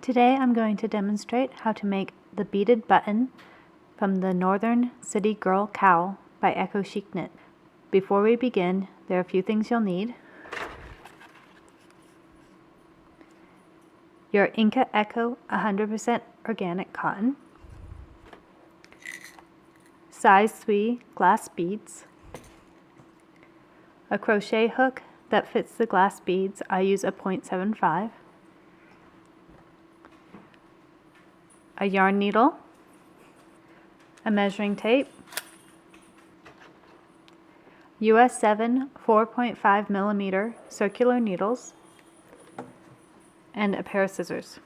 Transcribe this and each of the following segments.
Today I'm going to demonstrate how to make the beaded button from the Northern City Girl Cowl by Chic Knit. Before we begin, there are a few things you'll need. Your Inca Echo 100% organic cotton, size 3 glass beads, a crochet hook that fits the glass beads. I use a 0.75, a yarn needle, a measuring tape, US 7 4.5 millimeter circular needles, and a pair of scissors.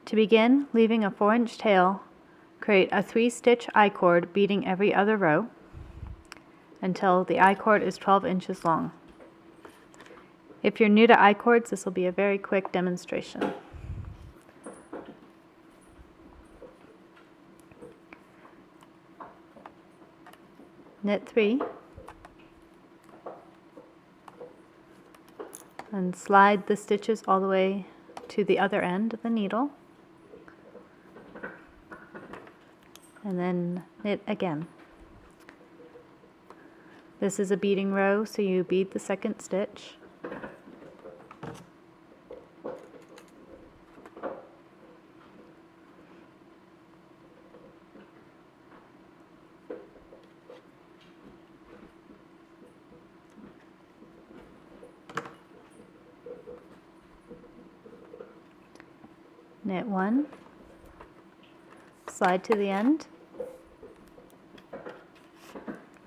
To begin, leaving a 4-inch tail, create a 3-stitch I-cord beading every other row until the I-cord is 12 inches long. If you're new to I-cords, this will be a very quick demonstration. Knit 3 and slide the stitches all the way to the other end of the needle, and then knit again. This is a beading row, so you bead the second stitch. Knit 1, slide to the end.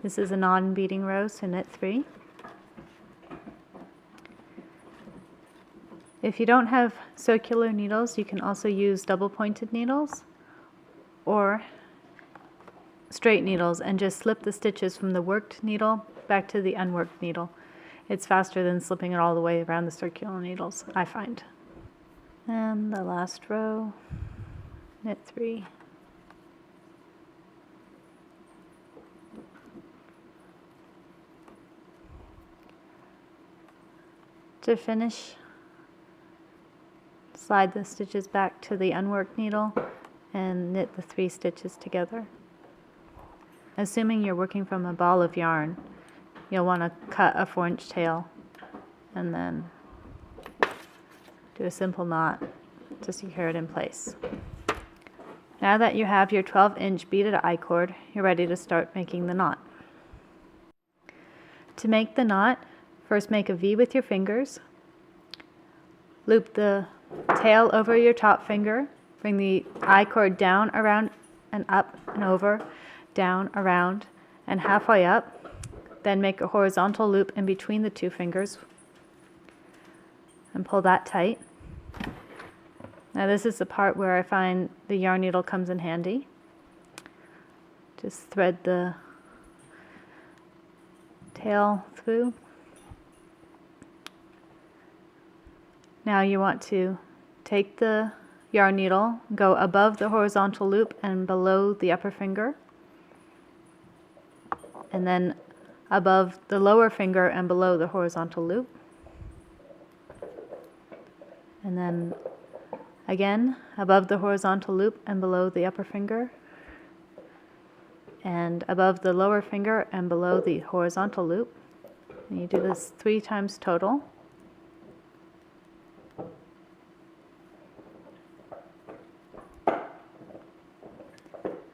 This is a non-beading row, so knit 3. If you don't have circular needles, you can also use double-pointed needles or straight needles and just slip the stitches from the worked needle back to the unworked needle. It's faster than slipping it all the way around the circular needles, I find. And the last row, knit 3. To finish, slide the stitches back to the unworked needle and knit the 3 stitches together. Assuming you're working from a ball of yarn, you'll want to cut a 4-inch tail and then do a simple knot to secure it in place. Now that you have your 12-inch beaded I-cord, you're ready to start making the knot. To make the knot, first make a V with your fingers. Loop the tail over your top finger. Bring the I-cord down, around, and up and over, down, around, and halfway up. Then make a horizontal loop in between the 2 fingers and pull that tight. Now this is the part where I find the yarn needle comes in handy. Just thread the tail through. Now you want to take the yarn needle, go above the horizontal loop and below the upper finger, and then above the lower finger and below the horizontal loop, and then again above the horizontal loop and below the upper finger, and above the lower finger and below the horizontal loop. And you do this 3 times total.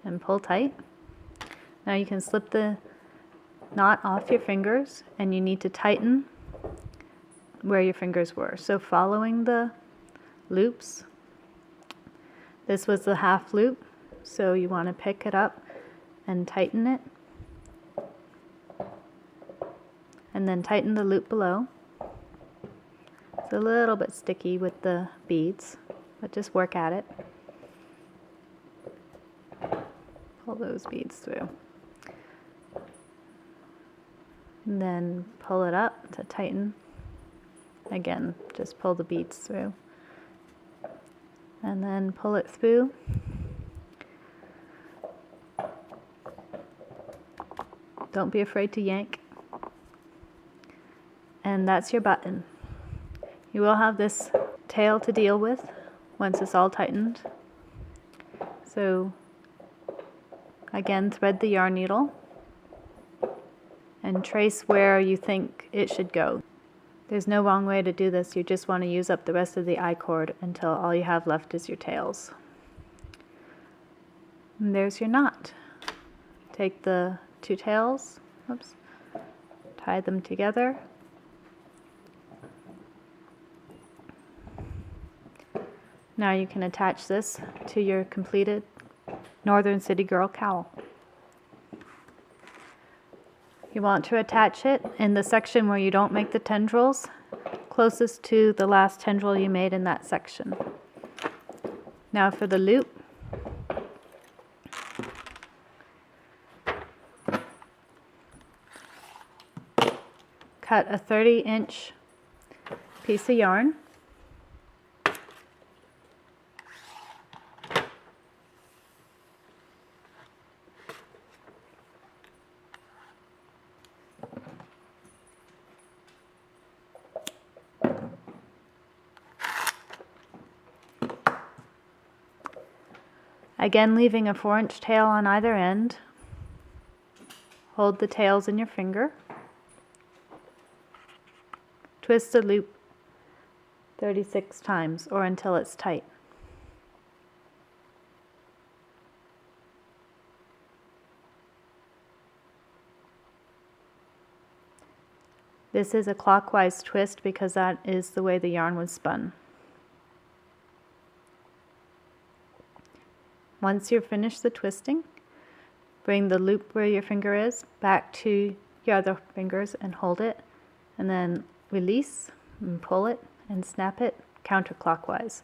And pull tight. Now you can slip the knot off your fingers, and you need to tighten where your fingers were. So following the loops, this was the half loop, so you want to pick it up and tighten it, and then tighten the loop below. It's a little bit sticky with the beads, but just work at it. Pull those beads through. And then pull it up to tighten. Again, just pull the beads through. And then pull it through. Don't be afraid to yank. And that's your button. You will have this tail to deal with once it's all tightened. So again, thread the yarn needle and trace where you think it should go. There's no wrong way to do this. You just want to use up the rest of the I-cord until all you have left is your tails. And there's your knot. Take the two tails, oops, tie them together. Now you can attach this to your completed Northern City Girl cowl. You want to attach it in the section where you don't make the tendrils, closest to the last tendril you made in that section. Now for the loop, cut a 30-inch piece of yarn. Again, leaving a 4-inch tail on either end. Hold the tails in your finger. Twist the loop 36 times or until it's tight. This is a clockwise twist because that is the way the yarn was spun. Once you've finished the twisting, bring the loop where your finger is back to your other fingers and hold it, and then release and pull it and snap it counterclockwise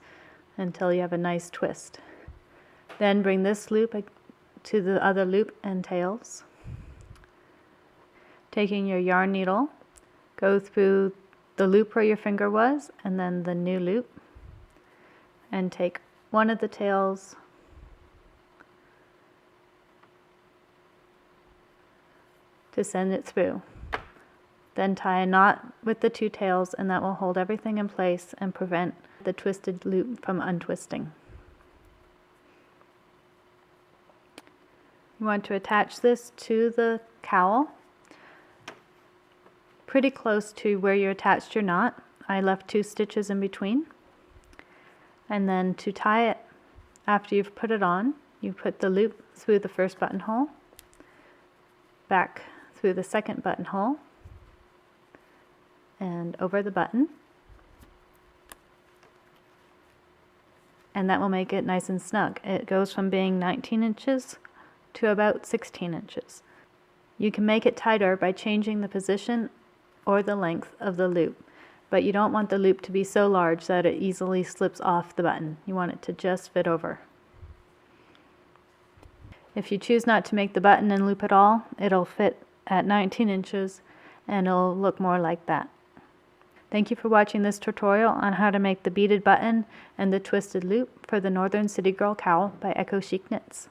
until you have a nice twist. Then bring this loop to the other loop and tails. Taking your yarn needle, go through the loop where your finger was and then the new loop, and take one of the tails to send it through. Then tie a knot with the two tails, and that will hold everything in place and prevent the twisted loop from untwisting. You want to attach this to the cowl pretty close to where you attached your knot. I left 2 stitches in between. And then to tie it, after you've put it on, you put the loop through the first buttonhole, back through the second buttonhole, and over the button, and that will make it nice and snug. It goes from being 19 inches to about 16 inches. You can make it tighter by changing the position or the length of the loop, but you don't want the loop to be so large that it easily slips off the button. You want it to just fit over. If you choose not to make the button and loop at all, it'll fit at 19 inches and it'll look more like that. Thank you for watching this tutorial on how to make the beaded button and the twisted loop for the Northern City Girl cowl by Chic Knits.